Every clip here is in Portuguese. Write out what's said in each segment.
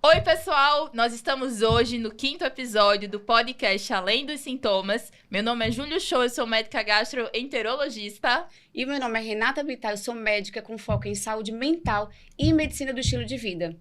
Oi, pessoal! Nós estamos hoje no 5º episódio do podcast Além dos Sintomas. Meu nome é Júlio Show, eu sou médica gastroenterologista. E meu nome é Renata Bittar, eu sou médica com foco em saúde mental e medicina do estilo de vida.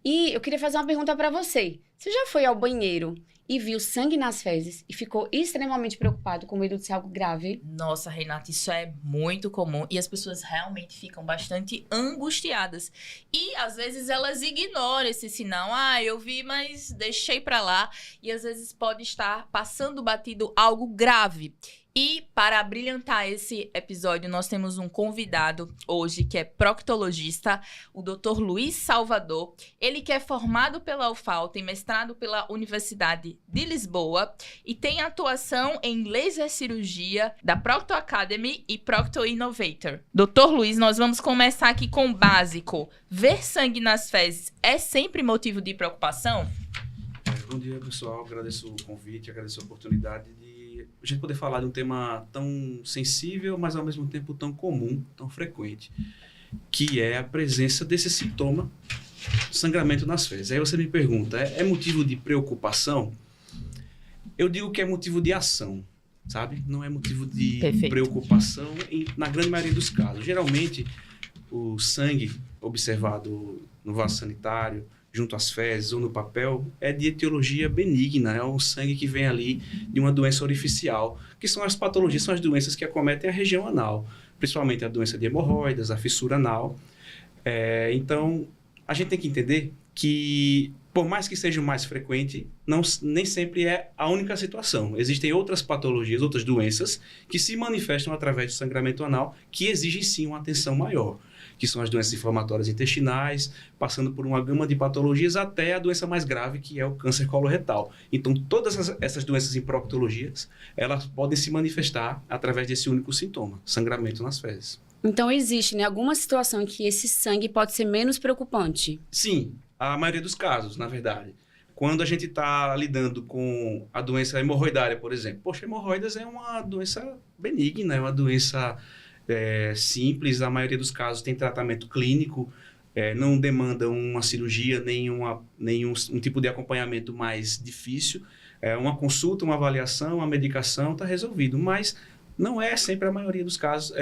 E eu queria fazer uma pergunta para você. Você já foi ao banheiro e viu sangue nas fezes e ficou extremamente preocupado com medo de ser algo grave? Nossa, Renata, isso é muito comum e as pessoas realmente ficam bastante angustiadas. E às vezes elas ignoram esse sinal. Eu vi, mas deixei pra lá. E às vezes pode estar passando batido algo grave. E para abrilhantar esse episódio, nós temos um convidado hoje que é proctologista, o Dr. Luiz Salvador. Ele que é formado pela UFAL, tem mestrado pela Universidade de Lisboa e tem atuação em laser cirurgia da Procto Academy e Procto Innovator. Dr. Luiz, nós vamos começar aqui com o básico. Ver sangue nas fezes é sempre motivo de preocupação? Bom dia, pessoal. Agradeço o convite, agradeço a oportunidade de a gente poder falar de um tema tão sensível, mas ao mesmo tempo tão comum, tão frequente, que é a presença desse sintoma, sangramento nas fezes. Aí você me pergunta, é motivo de preocupação? Eu digo que é motivo de ação, sabe? Não é motivo de preocupação na grande maioria dos casos. Geralmente, o sangue observado no vaso sanitário, junto às fezes ou no papel, é de etiologia benigna, é um sangue que vem ali de uma doença orificial, que são as patologias, são as doenças que acometem a região anal, principalmente a doença de hemorroidas, a fissura anal. Então, a gente tem que entender que, por mais que seja o mais frequente, nem sempre é a única situação. Existem outras patologias, outras doenças, que se manifestam através do sangramento anal, que exigem sim uma atenção maior, que são as doenças inflamatórias intestinais, passando por uma gama de patologias até a doença mais grave, que é o câncer coloretal. Então, todas essas doenças em proctologias, elas podem se manifestar através desse único sintoma, sangramento nas fezes. Então, existe, alguma situação em que esse sangue pode ser menos preocupante? Sim, a maioria dos casos, na verdade. Quando a gente está lidando com a doença hemorroidária, por exemplo. Poxa, hemorroidas é uma doença benigna, é uma doença simples, a maioria dos casos tem tratamento clínico, não demanda uma cirurgia, nenhum tipo de acompanhamento mais difícil. Uma consulta, uma avaliação, uma medicação, está resolvido. Mas não é sempre a maioria dos casos,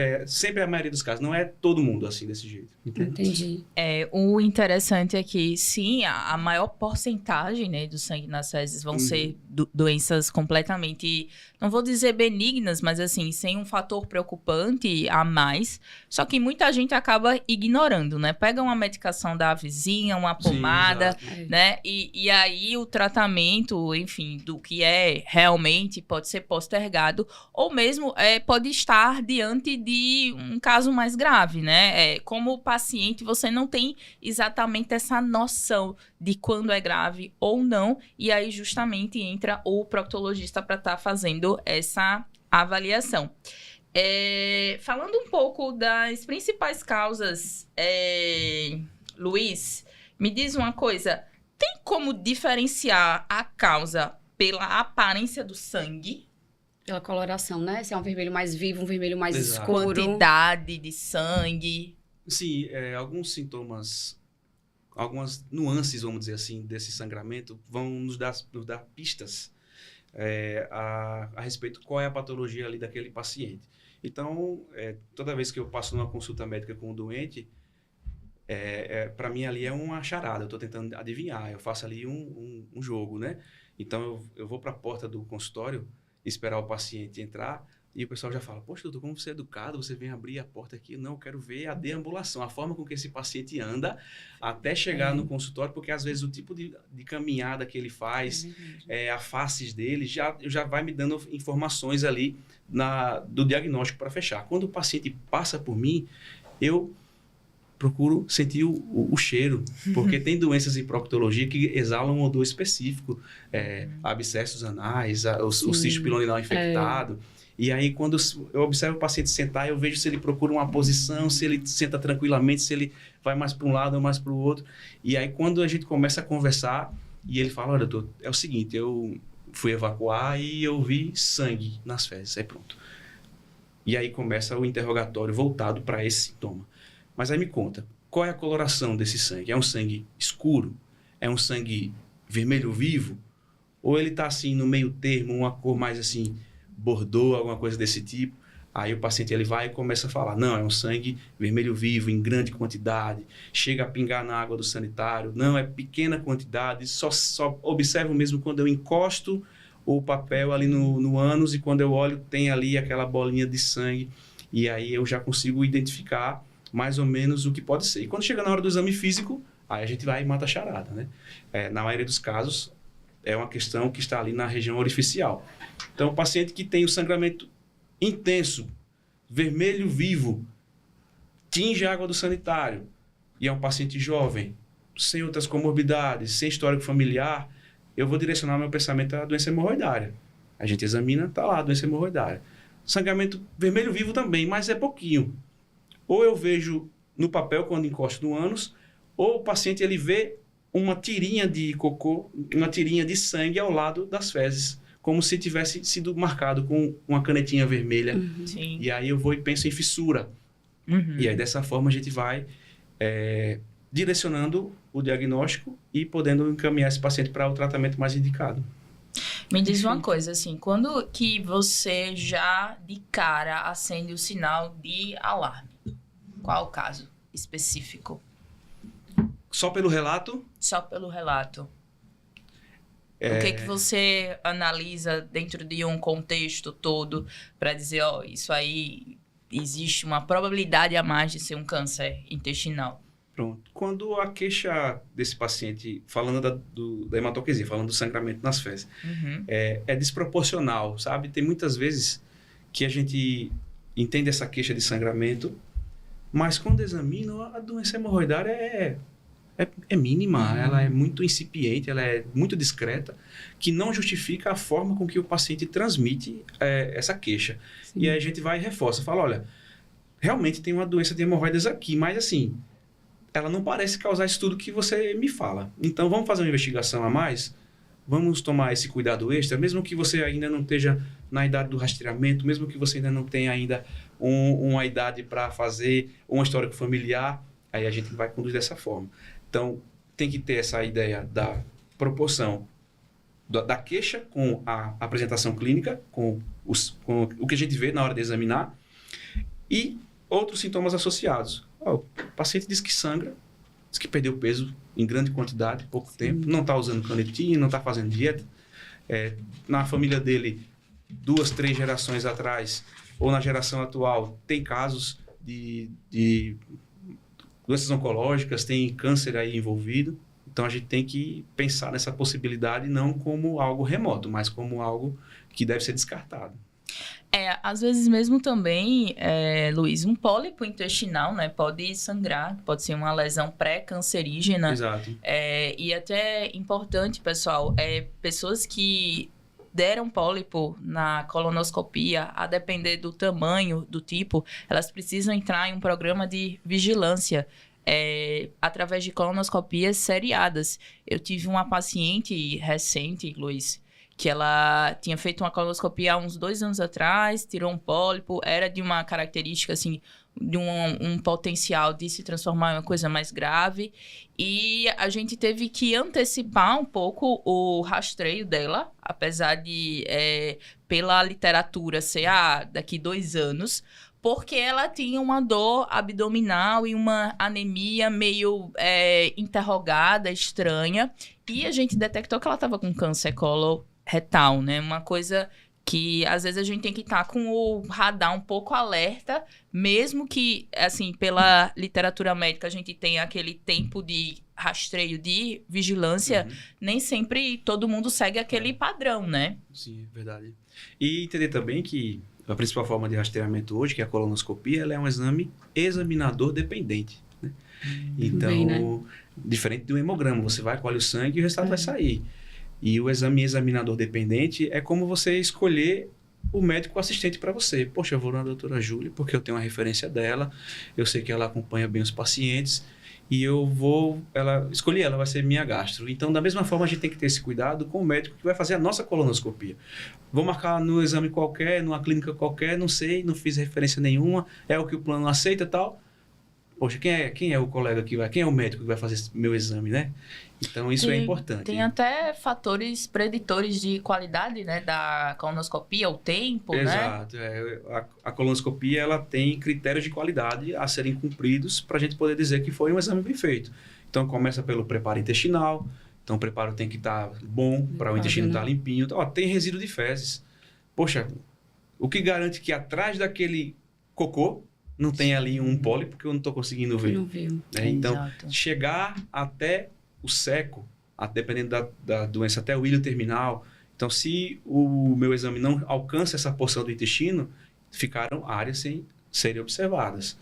não é todo mundo assim desse jeito. Entendi. O interessante é que, sim, a maior porcentagem, né, do sangue nas fezes vão ser doenças completamente, não vou dizer benignas, mas assim, sem um fator preocupante a mais. Só que muita gente acaba ignorando, né? Pega uma medicação da vizinha, uma pomada, sim, né? E aí o tratamento, enfim, do que é realmente pode ser postergado, ou mesmo pode estar diante de um caso mais grave, né? Como paciente, você não tem exatamente essa noção de quando é grave ou não, e aí justamente entra o proctologista para estar fazendo essa avaliação. Falando um pouco das principais causas, Luiz, me diz uma coisa, tem como diferenciar a causa pela aparência do sangue? Pela coloração, né? Se é um vermelho mais vivo, um vermelho mais Exato. escuro. Quantidade de sangue. Sim, alguns sintomas, algumas nuances, vamos dizer assim, desse sangramento vão nos dar pistas a respeito qual é a patologia ali daquele paciente. Então, toda vez que eu passo numa consulta médica com um doente, para mim ali é uma charada, eu estou tentando adivinhar, eu faço ali um jogo, né? Então, eu vou para a porta do consultório, esperar o paciente entrar, e o pessoal já fala, poxa, doutor, como você é educado, você vem abrir a porta aqui. Não, eu quero ver a deambulação, a forma com que esse paciente anda até chegar no consultório, porque às vezes o tipo de caminhada que ele faz, a faces dele, já vai me dando informações ali do diagnóstico para fechar. Quando o paciente passa por mim, eu procuro sentir o cheiro, porque tem doenças em proctologia que exalam um odor específico, abscessos anais, o cisto pilonidal infectado. E aí, quando eu observo o paciente sentar, eu vejo se ele procura uma posição, se ele senta tranquilamente, se ele vai mais para um lado ou mais para o outro. E aí, quando a gente começa a conversar, e ele fala, olha, doutor, é o seguinte, eu fui evacuar e eu vi sangue nas fezes. Aí pronto. E aí começa o interrogatório voltado para esse sintoma. Mas aí me conta, qual é a coloração desse sangue? É um sangue escuro? é um sangue vermelho vivo, ou ele está assim no meio termo, uma cor mais assim, bordô, alguma coisa desse tipo. Aí o paciente ele vai e começa a falar, não, é um sangue vermelho vivo, em grande quantidade, chega a pingar na água do sanitário, não, é pequena quantidade, só observo mesmo quando eu encosto o papel ali no ânus e quando eu olho tem ali aquela bolinha de sangue e aí eu já consigo identificar mais ou menos o que pode ser. E quando chega na hora do exame físico, aí a gente vai e mata a charada, né? Na maioria dos casos, é uma questão que está ali na região orificial. Então, o paciente que tem o sangramento intenso, vermelho vivo, tinge a água do sanitário e é um paciente jovem, sem outras comorbidades, sem histórico familiar, eu vou direcionar meu pensamento à doença hemorroidária. A gente examina, está lá a doença hemorroidária. Sangramento vermelho vivo também, mas é pouquinho. Ou eu vejo no papel quando encosto no ânus, ou o paciente ele vê uma tirinha de cocô, uma tirinha de sangue ao lado das fezes, como se tivesse sido marcado com uma canetinha vermelha. Sim. E aí eu vou e penso em fissura. E aí dessa forma a gente vai direcionando o diagnóstico e podendo encaminhar esse paciente para o tratamento mais indicado. Me diz uma coisa, assim, quando que você já de cara acende o sinal de alarme? Qual o caso específico? Só pelo relato? Só pelo relato. O que você analisa dentro de um contexto todo para dizer, ó, isso aí existe uma probabilidade a mais de ser um câncer intestinal? Pronto. Quando a queixa desse paciente, falando da hematoquesia, falando do sangramento nas fezes, é desproporcional, sabe? Tem muitas vezes que a gente entende essa queixa de sangramento, mas quando examina, a doença hemorroidária é mínima, ela é muito incipiente, ela é muito discreta, que não justifica a forma com que o paciente transmite essa queixa. Sim. E aí a gente vai e reforça, fala, olha, realmente tem uma doença de hemorroidas aqui, mas assim, ela não parece causar isso tudo que você me fala. Então vamos fazer uma investigação a mais, vamos tomar esse cuidado extra, mesmo que você ainda não esteja na idade do rastreamento, mesmo que você ainda não tenha ainda uma idade para fazer um histórico familiar, aí a gente vai conduzir dessa forma. Então, tem que ter essa ideia da proporção da queixa com a apresentação clínica, com o que a gente vê na hora de examinar, e outros sintomas associados. O paciente diz que sangra, diz que perdeu peso em grande quantidade, pouco tempo, não está usando canetinha, não está fazendo dieta. Na família dele, 2, 3 gerações atrás, ou na geração atual, tem casos de doenças oncológicas, tem câncer aí envolvido. Então, a gente tem que pensar nessa possibilidade não como algo remoto, mas como algo que deve ser descartado. Às vezes mesmo também, Luiz, um pólipo intestinal, né, pode sangrar, pode ser uma lesão pré-cancerígena. Exato. E até importante, pessoal, pessoas que deram pólipo na colonoscopia, a depender do tamanho, do tipo, elas precisam entrar em um programa de vigilância através de colonoscopias seriadas. Eu tive uma paciente recente, Luiz, que ela tinha feito uma colonoscopia há uns 2 anos atrás, tirou um pólipo, era de uma característica, assim, de um potencial de se transformar em uma coisa mais grave. E a gente teve que antecipar um pouco o rastreio dela, apesar de, pela literatura, ser daqui 2 anos, porque ela tinha uma dor abdominal e uma anemia meio interrogada, estranha. E a gente detectou que ela estava com câncer coloretal, né? Uma coisa que às vezes a gente tem que estar com o radar um pouco alerta, mesmo que, assim, pela literatura médica a gente tenha aquele tempo de rastreio, de vigilância, nem sempre todo mundo segue aquele padrão, né? Sim, é verdade. E entender também que a principal forma de rastreamento hoje, que é a colonoscopia, ela é um exame examinador dependente, né? Então, bem, né? Diferente do hemograma, você vai, colhe o sangue e o resultado vai sair. E o exame examinador dependente é como você escolher o médico assistente para você. Poxa, eu vou na doutora Júlia porque eu tenho uma referência dela, eu sei que ela acompanha bem os pacientes e eu vou escolher ela, vai ser minha gastro. Então, da mesma forma, a gente tem que ter esse cuidado com o médico que vai fazer a nossa colonoscopia. Vou marcar no exame qualquer, numa clínica qualquer, não sei, não fiz referência nenhuma, é o que o plano aceita e tal. poxa, quem é o colega que vai, quem é o médico que vai fazer esse meu exame, né? Então, isso é importante. Tem até fatores preditores de qualidade, né, da colonoscopia, o tempo, Exato. né? A colonoscopia, ela tem critérios de qualidade a serem cumpridos para a gente poder dizer que foi um exame bem feito. Então, começa pelo preparo intestinal. Então, o preparo tem que estar bom para o intestino estar limpinho. Ó, tem resíduo de fezes. Poxa, o que garante que atrás daquele cocô não tem ali um pólipo que eu não estou conseguindo ver? Não viu. Então, Exato. chegar até o seco, dependendo da doença, até o ilho terminal. Então, se o meu exame não alcança essa porção do intestino, ficaram áreas sem serem observadas.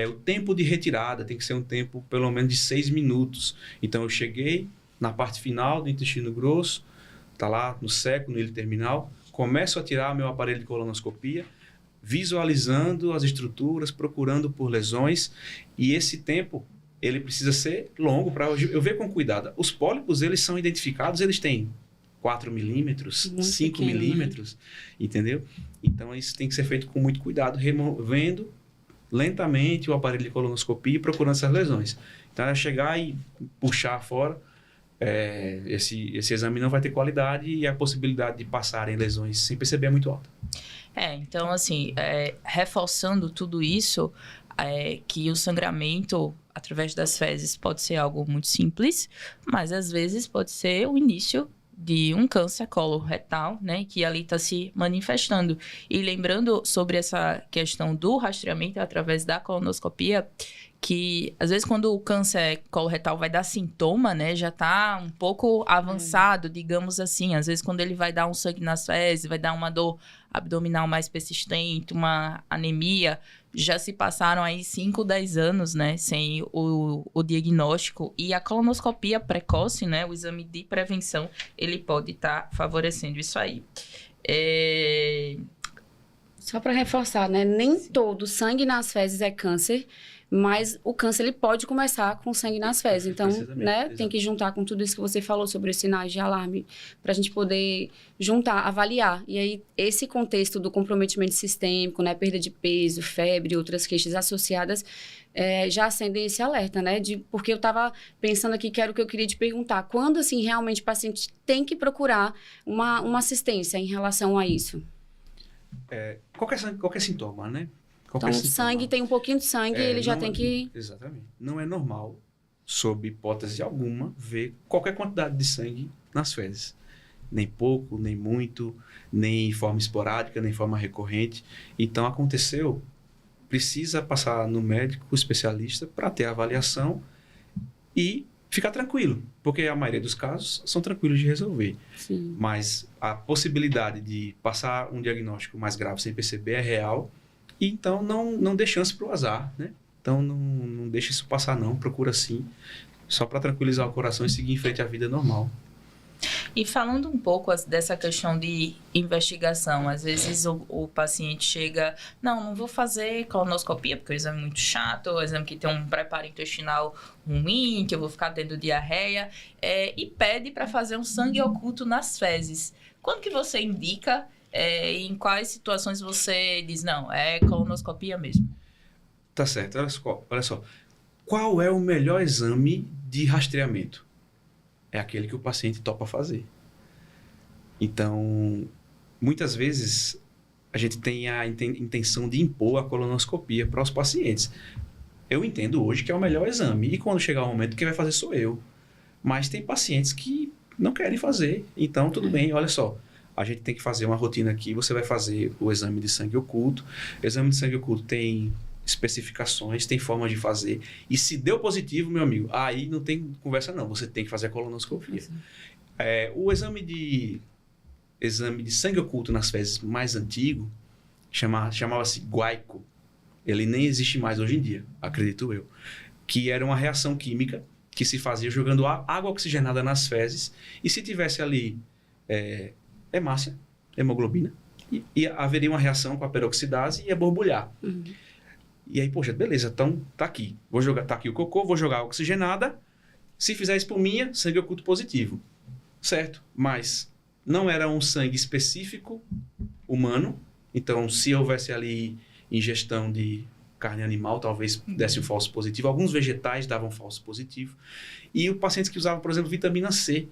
O tempo de retirada tem que ser um tempo, pelo menos, de 6 minutos. Então, eu cheguei na parte final do intestino grosso, está lá no seco, no ilho terminal, começo a tirar meu aparelho de colonoscopia, visualizando as estruturas, procurando por lesões, e esse tempo ele precisa ser longo para eu ver com cuidado. Os pólipos, eles são identificados, eles têm 4 milímetros, Muito 5 pequeno, milímetros, entendeu? Então, isso tem que ser feito com muito cuidado, removendo lentamente o aparelho de colonoscopia e procurando essas lesões. Então, é chegar e puxar fora, esse exame não vai ter qualidade e a possibilidade de passarem lesões sem perceber é muito alta. Então, assim, reforçando tudo isso, que o sangramento através das fezes pode ser algo muito simples, mas às vezes pode ser o início de um câncer coloretal, né, que ali está se manifestando. E lembrando sobre essa questão do rastreamento através da colonoscopia, que às vezes quando o câncer coloretal vai dar sintoma, né, já está um pouco avançado, digamos assim. Às vezes quando ele vai dar um sangue nas fezes, vai dar uma dor abdominal mais persistente, uma anemia, já se passaram aí 5, 10 anos, né, sem o diagnóstico. E a colonoscopia precoce, né, o exame de prevenção, ele pode estar favorecendo isso aí. Só para reforçar, né? Nem todo sangue nas fezes é câncer, mas o câncer ele pode começar com sangue nas fezes. Então, né, tem que juntar com tudo isso que você falou sobre os sinais de alarme, para a gente poder juntar, avaliar. E aí, esse contexto do comprometimento sistêmico, né, perda de peso, febre, outras queixas associadas, já acendem esse alerta, né? Porque eu estava pensando aqui, que era o que eu queria te perguntar. Quando, assim, realmente o paciente tem que procurar uma assistência em relação a isso? Qualquer sintoma, né? Então, sangue, tem um pouquinho de sangue, ele já tem que... Exatamente. Não é normal, sob hipótese alguma, ver qualquer quantidade de sangue nas fezes. Nem pouco, nem muito, nem em forma esporádica, nem em forma recorrente. Então, aconteceu, precisa passar no médico especialista para ter a avaliação e ficar tranquilo, porque a maioria dos casos são tranquilos de resolver. Sim. Mas a possibilidade de passar um diagnóstico mais grave sem perceber é real. E então não dê chance para o azar, né? Então não deixe isso passar não, procura sim, só para tranquilizar o coração e seguir em frente à vida normal. E falando um pouco dessa questão de investigação, às vezes o paciente chega, não vou fazer colonoscopia porque o exame é muito chato, o exame que tem um preparo intestinal ruim, que eu vou ficar tendo diarreia, e pede para fazer um sangue oculto nas fezes. Quando que você indica? Em quais situações você diz, não, é colonoscopia mesmo? Tá certo, olha só. Qual é o melhor exame de rastreamento? É aquele que o paciente topa fazer. Então, muitas vezes, a gente tem a intenção de impor a colonoscopia para os pacientes. Eu entendo hoje que é o melhor exame, e quando chegar o momento, quem vai fazer sou eu. Mas tem pacientes que não querem fazer, então tudo bem, olha só. A gente tem que fazer uma rotina aqui, você vai fazer o exame de sangue oculto. O exame de sangue oculto tem especificações, tem forma de fazer. E se deu positivo, meu amigo, aí não tem conversa não, você tem que fazer a colonoscopia. O exame de sangue oculto nas fezes mais antigo, chamava-se guaico. Ele nem existe mais hoje em dia, acredito eu. Que era uma reação química que se fazia jogando água oxigenada nas fezes. E se tivesse ali hemácia, hemoglobina, e haveria uma reação com a peroxidase e ia borbulhar. Uhum. E aí, poxa, beleza, então tá aqui. Tá aqui o cocô, vou jogar água oxigenada. Se fizer espuminha, sangue oculto positivo. Certo? Mas não era um sangue específico humano. Então, se houvesse ali ingestão de carne animal talvez desse um falso positivo. Alguns vegetais davam falso positivo. E o paciente que usava, por exemplo, vitamina C,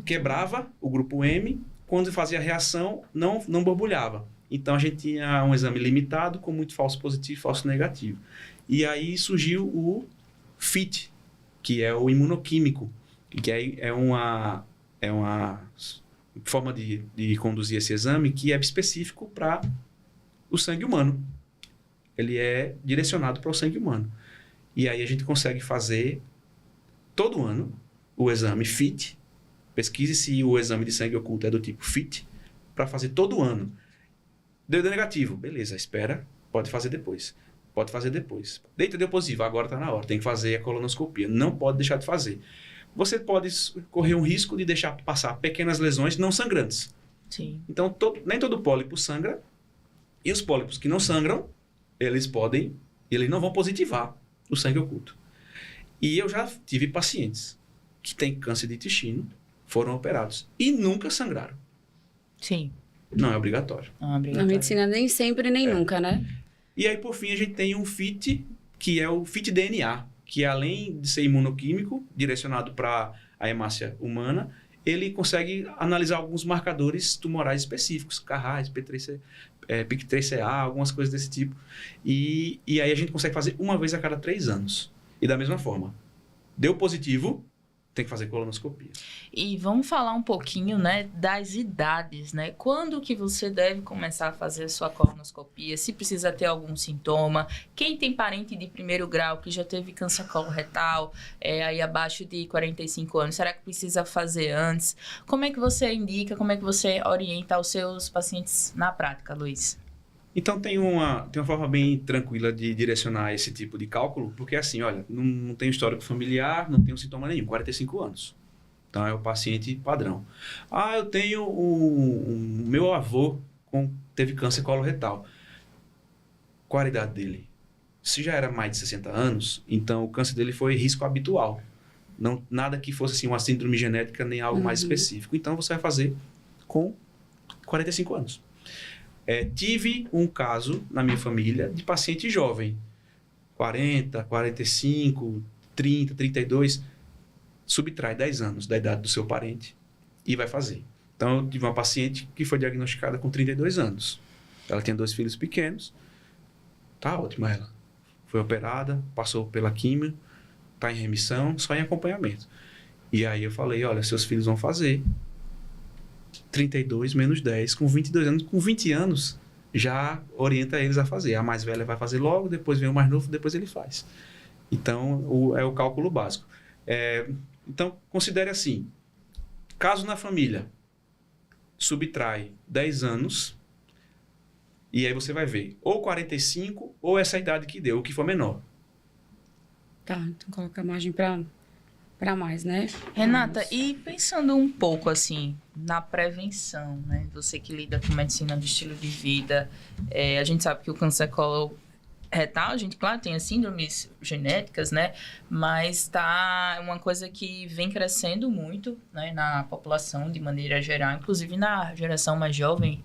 quebrava o grupo M, quando fazia a reação, não borbulhava. Então, a gente tinha um exame limitado com muito falso positivo e falso negativo. E aí surgiu o FIT, que é o imunoquímico, que é uma forma de conduzir esse exame que é específico para o sangue humano. Ele é direcionado para o sangue humano. E aí a gente consegue fazer todo ano o exame FIT. Pesquise se o exame de sangue oculto é do tipo FIT, para fazer todo ano. Deu negativo, beleza, espera, pode fazer depois. Pode fazer depois. Deu positivo, agora está na hora, tem que fazer a colonoscopia. Não pode deixar de fazer. Você pode correr um risco de deixar passar pequenas lesões não sangrantes. Sim. Então, nem todo pólipo sangra. E os pólipos que não sangram, eles não vão positivar o sangue oculto. E eu já tive pacientes que têm câncer de intestino, foram operados e nunca sangraram. Sim. Não é obrigatório. Não é Na medicina nem sempre, nem nunca, né? E aí, por fim, a gente tem um FIT, que é o FIT DNA, que além de ser imunoquímico, direcionado para a hemácia humana, ele consegue analisar alguns marcadores tumorais específicos, Carras, PIK3CA, algumas coisas desse tipo. E aí a gente consegue fazer uma vez a cada 3 anos. E da mesma forma, deu positivo, tem que fazer colonoscopia. E vamos falar um pouquinho, né, das idades, né? Quando que você deve começar a fazer a sua colonoscopia? Se precisa ter algum sintoma? Quem tem parente de primeiro grau que já teve câncer coloretal, aí abaixo de 45 anos, será que precisa fazer antes? Como é que você indica, como é que você orienta os seus pacientes na prática, Luiz? Então, tem uma forma bem tranquila de direcionar esse tipo de cálculo, porque assim, olha, não tem histórico familiar, não tem sintoma nenhum, 45 anos. Então, é o paciente padrão. Eu tenho meu avô teve câncer coloretal. Qual a idade dele? Se já era mais de 60 anos, então o câncer dele foi risco habitual. Nada que fosse assim, uma síndrome genética, nem algo mais específico. Então, você vai fazer com 45 anos. Tive um caso na minha família de paciente jovem, 40, 45, 30, 32, subtrai 10 anos da idade do seu parente e vai fazer. Então, eu tive uma paciente que foi diagnosticada com 32 anos. Ela tinha 2 filhos pequenos, tá ótima ela. Foi operada, passou pela quimio, tá em remissão, só em acompanhamento. E aí eu falei, olha, seus filhos vão fazer 32 menos 10, com 22 anos, com 20 anos, já orienta eles a fazer. A mais velha vai fazer logo, depois vem o mais novo, depois ele faz. Então, é o cálculo básico. Então, considere assim, caso na família, subtrai 10 anos, e aí você vai ver, ou 45, ou essa idade que deu, o que for menor. Tá, então coloca a margem para mais, né? Renata, e pensando um pouco assim na prevenção, né? Você que lida com medicina do estilo de vida, a gente sabe que o câncer coloretal, a gente, claro, tem as síndromes genéticas, né? Mas tá uma coisa que vem crescendo muito, né, na população de maneira geral, inclusive na geração mais jovem,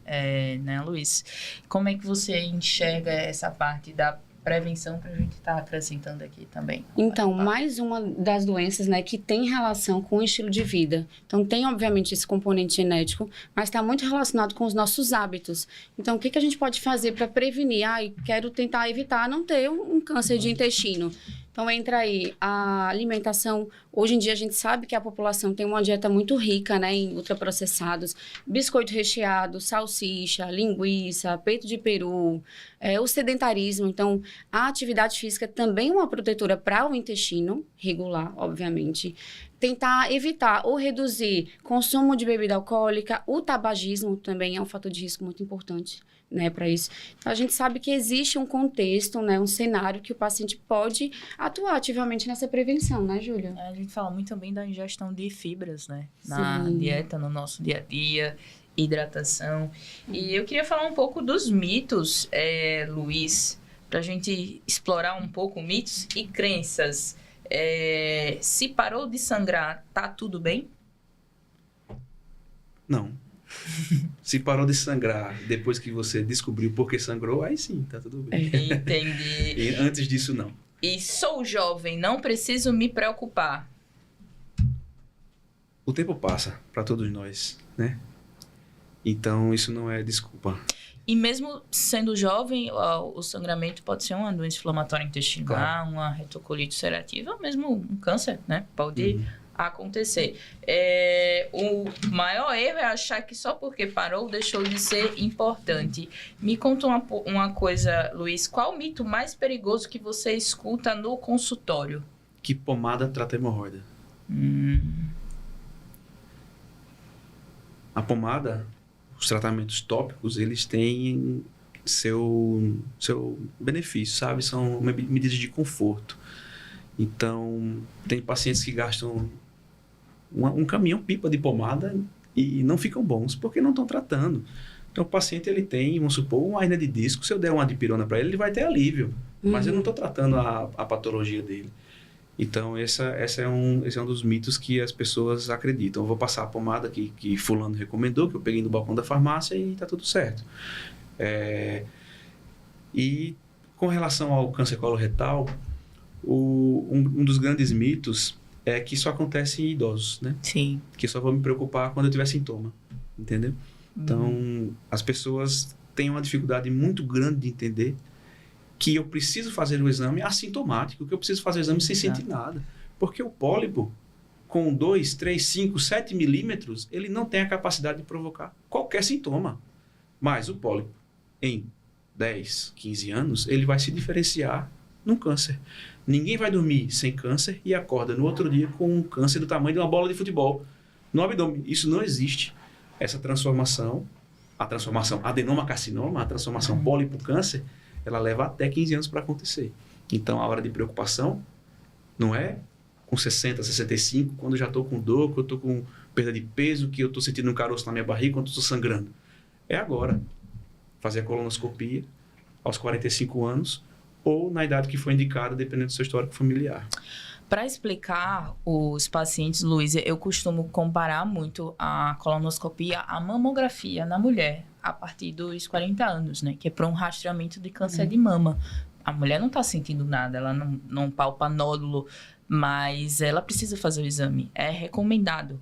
né, Luiz? Como é que você enxerga essa parte da prevenção que a gente está acrescentando aqui também? Então, mais uma das doenças, né, que tem relação com o estilo de vida. Então, tem, obviamente, esse componente genético, mas está muito relacionado com os nossos hábitos. Então, o que a gente pode fazer para prevenir? Quero tentar evitar não ter um câncer de intestino. Então, entra aí a alimentação. Hoje em dia, a gente sabe que a população tem uma dieta muito rica, né, em ultraprocessados, biscoito recheado, salsicha, linguiça, peito de peru, o sedentarismo. Então, a atividade física também é uma protetora para o intestino regular, obviamente. Tentar evitar ou reduzir consumo de bebida alcoólica, o tabagismo também é um fator de risco muito importante, né, para isso. Então, a gente sabe que existe um contexto, né, um cenário que o paciente pode atuar ativamente nessa prevenção, né, Júlia? A gente fala muito também da ingestão de fibras, né, na dieta, no nosso dia a dia, hidratação. E eu queria falar um pouco dos mitos, Luiz, para a gente explorar um pouco mitos e crenças. Se parou de sangrar, tá tudo bem? Não. Se parou de sangrar depois que você descobriu por que sangrou, aí sim, tá tudo bem. Entendi. E antes disso, não. E sou jovem, não preciso me preocupar. O tempo passa para todos nós, né? Então, isso não é desculpa. E mesmo sendo jovem, o sangramento pode ser uma doença inflamatória intestinal, Claro. uma retocolite ulcerativa, ou mesmo um câncer, né? Pode acontecer. O maior erro é achar que só porque parou deixou de ser importante. Me conta uma coisa, Luiz. Qual o mito mais perigoso que você escuta no consultório? Que pomada trata hemorroida? A pomada, os tratamentos tópicos, eles têm seu benefício, sabe? São medidas de conforto. Então, tem pacientes que gastam um caminhão-pipa de pomada e não ficam bons porque não estão tratando. Então, o paciente, ele tem, vamos supor, uma hernia de disco. Se eu der uma dipirona para ele, ele vai ter alívio. Mas eu não estou tratando a patologia dele. Então, esse é um dos mitos que as pessoas acreditam. Eu vou passar a pomada que fulano recomendou, que eu peguei no balcão da farmácia e está tudo certo. E com relação ao câncer coloretal, um dos grandes mitos é que isso acontece em idosos, né? Sim. Que só vou me preocupar quando eu tiver sintoma, entendeu? Então, as pessoas têm uma dificuldade muito grande de entender que eu preciso fazer o exame assintomático, que eu preciso fazer o exame sem sentir nada. Porque o pólipo, com 2, 3, 5, 7 milímetros, ele não tem a capacidade de provocar qualquer sintoma. Mas o pólipo, em 10, 15 anos, ele vai se diferenciar num câncer. Ninguém vai dormir sem câncer e acorda no outro dia com um câncer do tamanho de uma bola de futebol no abdômen. Isso não existe. Essa transformação, a transformação adenoma-carcinoma, a transformação pólipo-câncer, ela leva até 15 anos para acontecer. Então, a hora de preocupação não é com 60, 65, quando eu já estou com dor, que eu estou com perda de peso, que eu estou sentindo um caroço na minha barriga, quando eu estou sangrando. É agora. Fazer a colonoscopia aos 45 anos ou na idade que foi indicada, dependendo do seu histórico familiar. Para explicar os pacientes, Luiz, eu costumo comparar muito a colonoscopia à mamografia na mulher a partir dos 40 anos, né? Que é para um rastreamento de câncer de mama. A mulher não está sentindo nada, ela não palpa nódulo, mas ela precisa fazer o exame. É recomendado.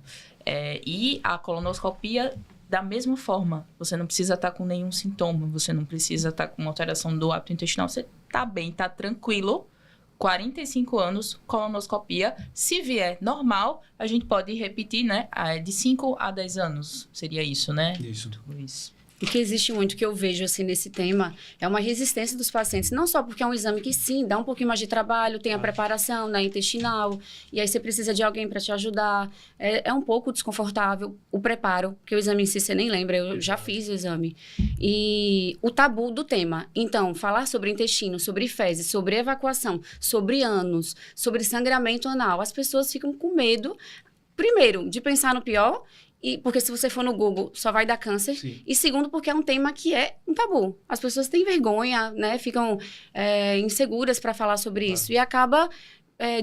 E a colonoscopia, da mesma forma, você não precisa estar com nenhum sintoma, você não precisa estar com uma alteração do hábito intestinal, você está bem, está tranquilo. 45 anos, colonoscopia. Se vier normal, a gente pode repetir, né? De 5 a 10 anos. Seria isso, né? Isso. O que existe muito, que eu vejo assim nesse tema, é uma resistência dos pacientes, não só porque é um exame que sim, dá um pouquinho mais de trabalho, tem a preparação na intestinal, e aí você precisa de alguém para te ajudar, é um pouco desconfortável o preparo, porque o exame em si você nem lembra, eu já fiz o exame, e o tabu do tema. Então, falar sobre intestino, sobre fezes, sobre evacuação, sobre ânus, sobre sangramento anal, as pessoas ficam com medo, primeiro, de pensar no pior, porque se você for no Google, só vai dar câncer. Sim. E segundo, porque é um tema que é um tabu. As pessoas têm vergonha, né? Ficam inseguras para falar sobre isso. E acaba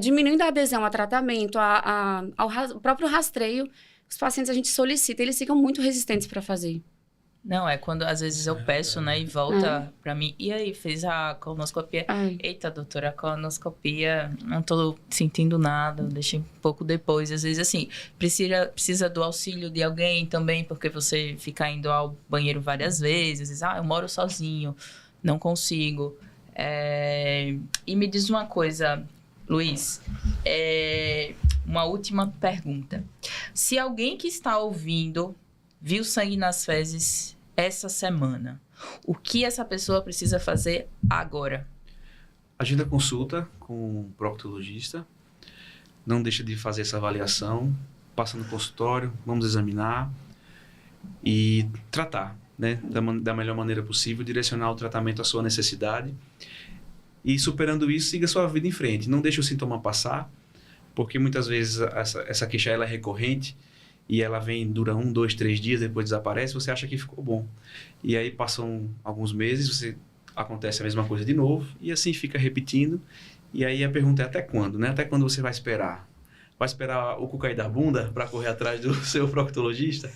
diminuindo a adesão a tratamento, ao próprio rastreio. Os pacientes a gente solicita, eles ficam muito resistentes para fazer. Não, quando às vezes eu peço, né, e volta pra mim. E aí, fez a colonoscopia? Eita, doutora, a colonoscopia, não tô sentindo nada, deixei um pouco depois. Às vezes, assim, precisa do auxílio de alguém também, porque você fica indo ao banheiro várias vezes. Às vezes, eu moro sozinho, não consigo. E me diz uma coisa, Luiz, uma última pergunta. Se alguém que está ouvindo viu sangue nas fezes essa semana, o que essa pessoa precisa fazer agora? Agenda consulta com o proctologista, não deixa de fazer essa avaliação, passa no consultório, vamos examinar e tratar, né, da melhor maneira possível, direcionar o tratamento à sua necessidade e, superando isso, siga sua vida em frente. Não deixe o sintoma passar, porque muitas vezes essa queixa ela é recorrente, e ela dura 1, 2, 3 dias, depois desaparece, você acha que ficou bom. E aí passam alguns meses, acontece a mesma coisa de novo, e assim fica repetindo. E aí a pergunta é até quando, né? Até quando você vai esperar? vai esperar o cu cair da bunda para correr atrás do seu proctologista.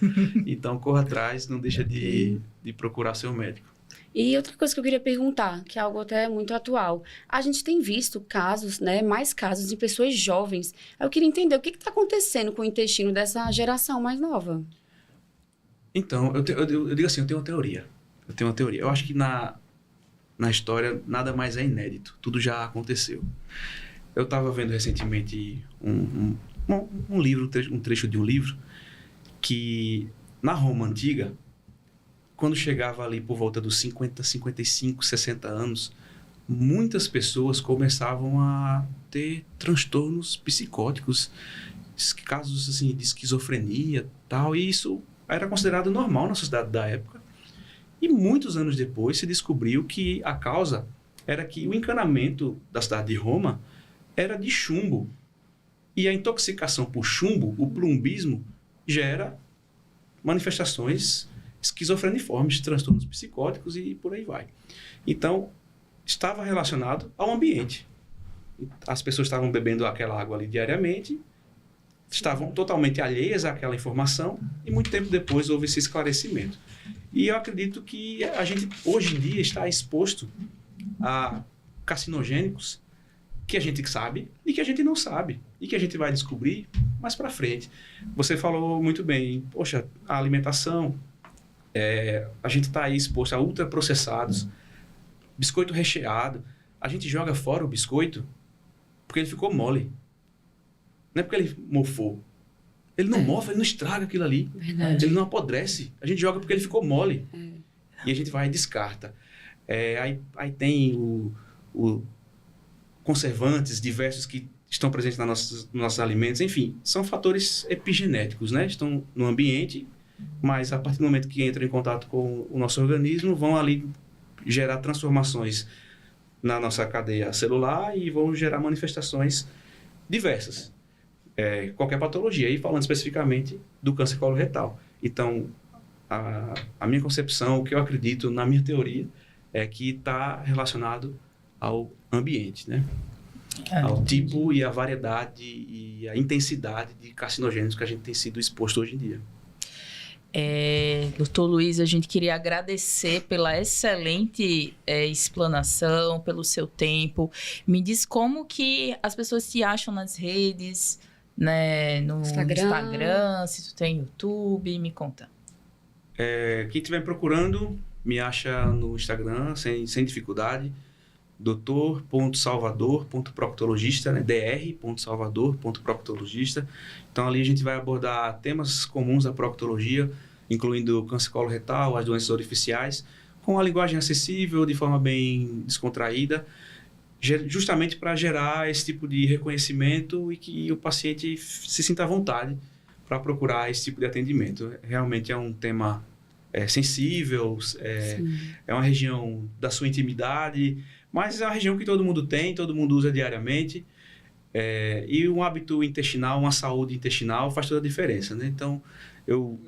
Então, corra atrás, não deixa de procurar seu médico. E outra coisa que eu queria perguntar, que é algo até muito atual. A gente tem visto casos, né, mais casos de pessoas jovens. Eu queria entender o que está acontecendo com o intestino dessa geração mais nova. Então, eu digo assim, eu tenho uma teoria. Eu acho que na história nada mais é inédito. Tudo já aconteceu. Eu estava vendo recentemente um livro, um trecho de um livro, que na Roma Antiga, quando chegava ali por volta dos 50, 55, 60 anos, muitas pessoas começavam a ter transtornos psicóticos, casos assim, de esquizofrenia tal, e isso era considerado normal na sociedade da época. E muitos anos depois se descobriu que a causa era que o encanamento da cidade de Roma era de chumbo. E a intoxicação por chumbo, o plumbismo, gera manifestações esquizofreniformes, transtornos psicóticos e por aí vai. Então, estava relacionado ao ambiente. As pessoas estavam bebendo aquela água ali diariamente, estavam totalmente alheias àquela informação e muito tempo depois houve esse esclarecimento. E eu acredito que a gente, hoje em dia, está exposto a carcinogênicos que a gente sabe e que a gente não sabe e que a gente vai descobrir mais para frente. Você falou muito bem, poxa, a alimentação, a gente está aí exposto a ultraprocessados, biscoito recheado, a gente joga fora o biscoito porque ele ficou mole. Não é porque ele mofou. Ele não mofa, ele não estraga aquilo ali. Verdade. Ele não apodrece. A gente joga porque ele ficou mole. E a gente vai e descarta. Aí tem o conservantes diversos que estão presentes nos nossos alimentos. Enfim, são fatores epigenéticos, né? Estão no ambiente, mas a partir do momento que entram em contato com o nosso organismo, vão ali gerar transformações na nossa cadeia celular e vão gerar manifestações diversas. Qualquer patologia, e falando especificamente do câncer coloretal. Então, a minha concepção, o que eu acredito na minha teoria, é que está relacionado ao ambiente, né? Ao tipo e a variedade e a intensidade de carcinogênicos que a gente tem sido exposto hoje em dia. Doutor Luiz, a gente queria agradecer pela excelente explanação, pelo seu tempo. Me diz como que as pessoas te acham nas redes, né, no Instagram, se tu tem YouTube, me conta. Quem estiver procurando, me acha no Instagram, sem dificuldade, dr.salvador.proctologista, né? dr.salvador.proctologista. Então, ali a gente vai abordar temas comuns da proctologia, incluindo câncer coloretal, as doenças orificiais, com a linguagem acessível, de forma bem descontraída, justamente para gerar esse tipo de reconhecimento e que o paciente se sinta à vontade para procurar esse tipo de atendimento. Realmente é um tema sensível, é uma região da sua intimidade, mas é uma região que todo mundo tem, todo mundo usa diariamente, e um hábito intestinal, uma saúde intestinal faz toda a diferença, né? Então, eu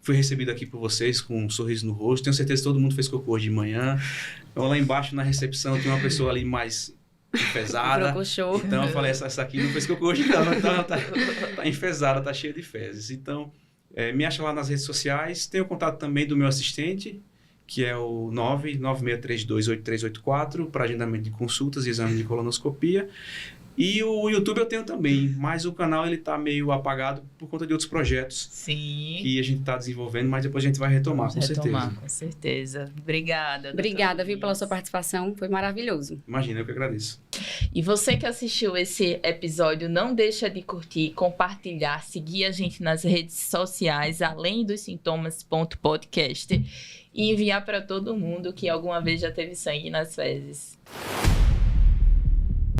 fui recebido aqui por vocês com um sorriso no rosto, tenho certeza que todo mundo fez cocô hoje de manhã. Então, lá embaixo na recepção tem uma pessoa ali mais enfesada. Então eu falei, essa aqui não fez cocô hoje não, então tá enfesada, tá cheia de fezes. Então, me acha lá nas redes sociais, tem o contato também do meu assistente, que é o 996328384, para agendamento de consultas e exame de colonoscopia. E o YouTube eu tenho também, mas o canal ele tá meio apagado por conta de outros projetos. Sim. Que a gente está desenvolvendo, mas depois a gente vai retomar, com certeza. Obrigada. Obrigada, viu, pela sua participação, foi maravilhoso. Imagina, eu que agradeço. E você que assistiu esse episódio, não deixa de curtir, compartilhar, seguir a gente nas redes sociais, além dos sintomas.podcast, e enviar para todo mundo que alguma vez já teve sangue nas fezes.